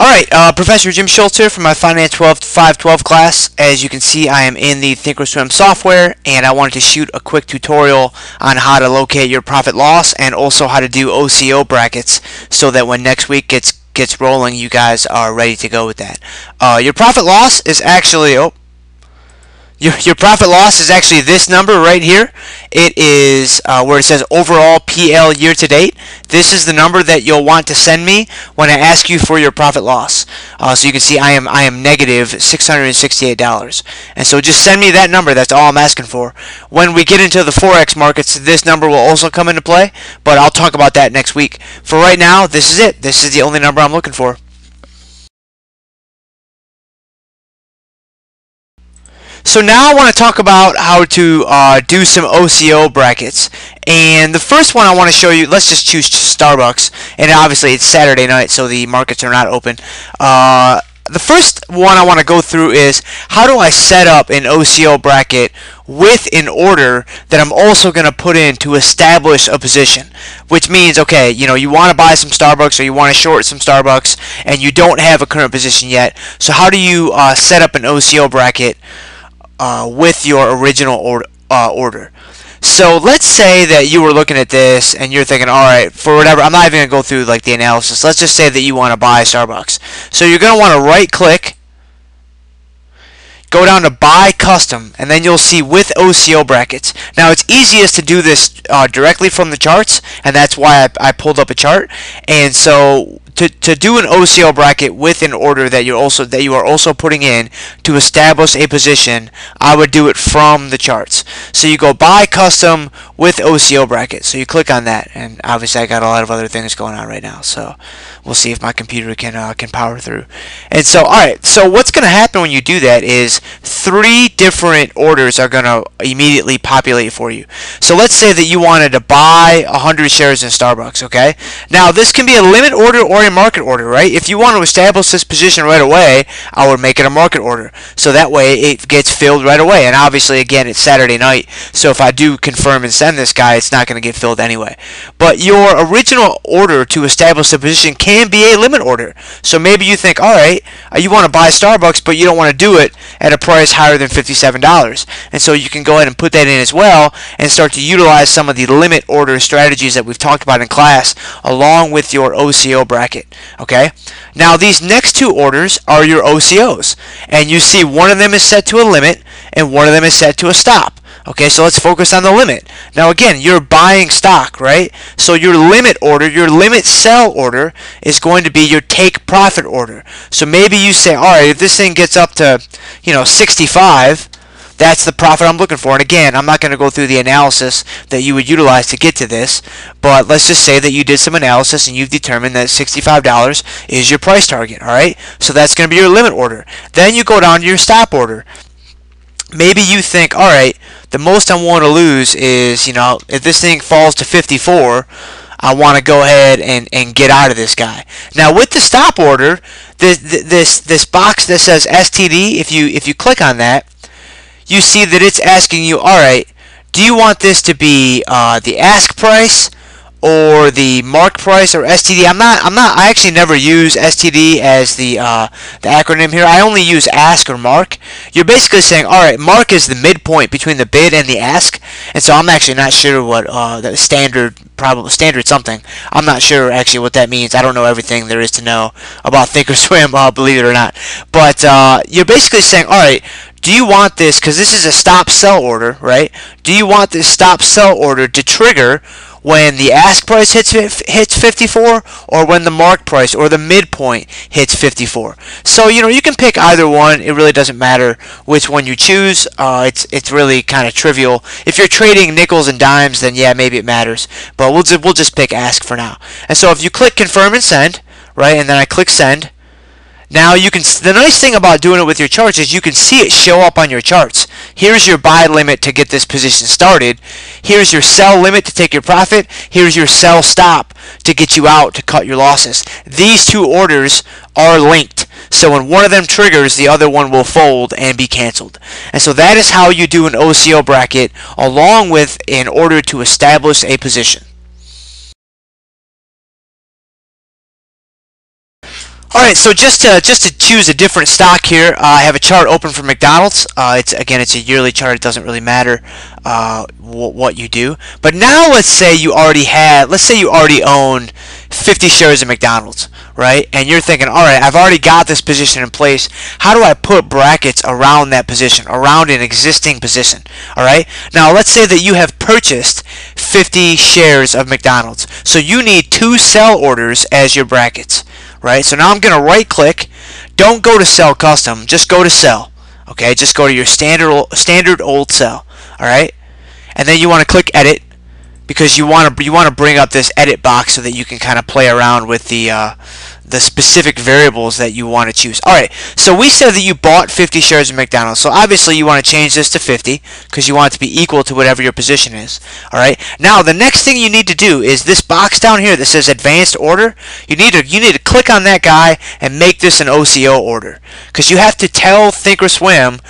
Alright, Professor Jim Schultz here from my Finance 512 class. As you can see, I am in the Thinkorswim software, and I wanted to shoot a quick tutorial on how to locate your profit loss and also how to do OCO brackets so that when next week gets rolling, you guys are ready to go with that. Your profit loss is actually Your profit loss is actually this number right here. It is where it says overall PL year to date. This is the number that you'll want to send me when I ask you for your profit loss. So you can see I am negative $668. And so just send me that number. That's all I'm asking for. When we get into the Forex markets, this number will also come into play, but I'll talk about that next week. For right now, this is it. This is the only number I'm looking for. So now I want to talk about how to do some OCO brackets. And the first one I want to show you, let's just choose Starbucks. And obviously it's Saturday night, so the markets are not open. The first one I want to go through is how do I set up an OCO bracket with an order that I'm also going to put in to establish a position. Which means, okay, you want to buy some Starbucks or you want to short some Starbucks and you don't have a current position yet. So how do you set up an OCO bracket with your original order? So let's say that you were looking at this and you're thinking, alright, for whatever, I'm not even going to go through like the analysis. Let's just say that you want to buy Starbucks. So you're going to want to right click, go down to buy custom, and then you'll see with OCO brackets. Now it's easiest to do this directly from the charts, and that's why I pulled up a chart. And so to do an OCO bracket with an order that you are also putting in to establish a position, I would do it from the charts. So you go buy custom with OCO bracket. So you click on that, and obviously I got a lot of other things going on right now. So we'll see if my computer can power through. And so alright, so what's going to happen when you do that is 3 different orders are going to immediately populate for you. So let's say that you wanted to buy 100 shares in Starbucks, okay? Now this can be a limit order or a market order, right? If you want to establish this position right away, I would make it a market order. So that way it gets filled right away. And obviously, again, it's Saturday night, so if I do confirm and send this guy, it's not going to get filled anyway. But your original order to establish the position can be a limit order. So maybe you think, alright, you want to buy Starbucks, but you don't want to do it at a price higher than $57. And so you can go ahead and put that in as well and start to utilize some of the limit order strategies that we've talked about in class along with your OCO bracket. Okay? Now these next 2 orders are your OCOs. And you see one of them is set to a limit and one of them is set to a stop. Okay, so let's focus on the limit. Now again, you're buying stock, right? So your limit order, your limit sell order is going to be your take profit order. So maybe you say, alright, if this thing gets up to, 65, that's the profit I'm looking for. And again, I'm not going to go through the analysis that you would utilize to get to this, but let's just say that you did some analysis and you've determined that $65 is your price target, alright? So that's going to be your limit order. Then you go down to your stop order. Maybe you think, alright, the most I'm willing to lose is, if this thing falls to 54, I want to go ahead and get out of this guy. Now with the stop order, this box that says STD, if you click on that, you see that it's asking you, alright, do you want this to be the ask price or the mark price or STD? I actually never use STD as the acronym here. I only use ask or mark. You're basically saying, alright, mark is the midpoint between the bid and the ask, and so I'm actually not sure what the standard something. I'm not sure actually what that means. I don't know everything there is to know about Thinkorswim, believe it or not. But you're basically saying, alright, do you want this, because this is a stop sell order, right? Do you want this stop sell order to trigger when the ask price hits 54 or when the mark price or the midpoint hits 54? So you can pick either one. It really doesn't matter which one you choose. It's really kind of trivial. If you're trading nickels and dimes, then yeah, maybe it matters, but we'll just pick ask for now. And so if you click confirm and send, right, and then I click send, now the nice thing about doing it with your charts is you can see it show up on your charts. Here's your buy limit to get this position started. Here's your sell limit to take your profit. Here's your sell stop to get you out to cut your losses. These 2 orders are linked. So when one of them triggers, the other one will fold and be canceled. And so that is how you do an OCO bracket along with in order to establish a position. Alright, so just to choose a different stock here, I have a chart open for McDonald's. It's a yearly chart. It doesn't really matter what you do. But now let's say you already own 50 shares of McDonald's, right? And you're thinking, alright, I've already got this position in place. How do I put brackets around that position, around an existing position? Alright, now let's say that you have purchased 50 shares of McDonald's. So you need 2 sell orders as your brackets. Right, so now I'm going to right click. Don't go to sell custom, just go to sell. Okay, just go to your standard old cell. Alright, and then you want to click edit, because you want to bring up this edit box so that you can kind of play around with the specific variables that you want to choose. Alright, so we said that you bought 50 shares of McDonald's, so obviously you want to change this to 50 because you want it to be equal to whatever your position is. Alright, now the next thing you need to do is this box down here that says advanced order. You need to click on that guy and make this an OCO order, because you have to tell Thinkorswim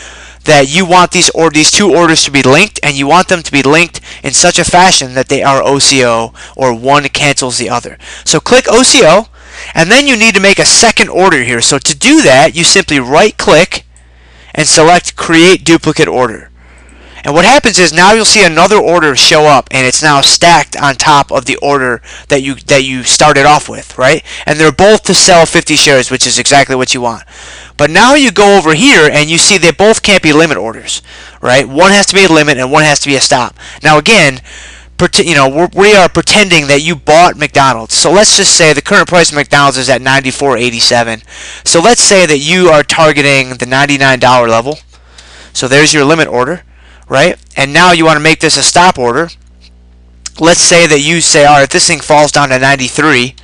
that you want these 2 orders to be linked, and you want them to be linked in such a fashion that they are OCO, or one cancels the other. So click OCO, and then you need to make a second order here. So to do that, you simply right click and select create duplicate order. And what happens is now you'll see another order show up, and it's now stacked on top of the order that you started off with, right? And they're both to sell 50 shares, which is exactly what you want. But now you go over here and you see they both can't be limit orders, right? One has to be a limit and one has to be a stop. Now again, we are pretending that you bought McDonald's. So let's just say the current price of McDonald's is at $94.87. So let's say that you are targeting the $99 level. So there's your limit order, right? And now you want to make this a stop order. Let's say that you say, all right, if this thing falls down to 93,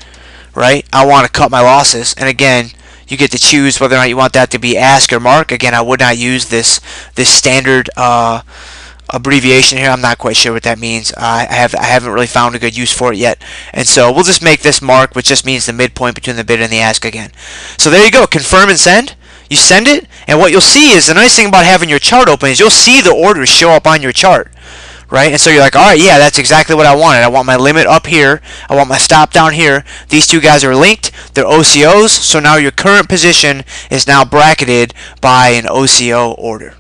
right, I want to cut my losses. And again, you get to choose whether or not you want that to be ask or mark. Again, I would not use this standard abbreviation here. I'm not quite sure what that means. I haven't really found a good use for it yet. And so we'll just make this mark, which just means the midpoint between the bid and the ask again. So there you go. Confirm and send. You send it, and what you'll see is the nice thing about having your chart open is you'll see the orders show up on your chart. Right? And so you're like, all right, yeah, that's exactly what I wanted. I want my limit up here. I want my stop down here. These 2 guys are linked. They're OCOs. So now your current position is now bracketed by an OCO order.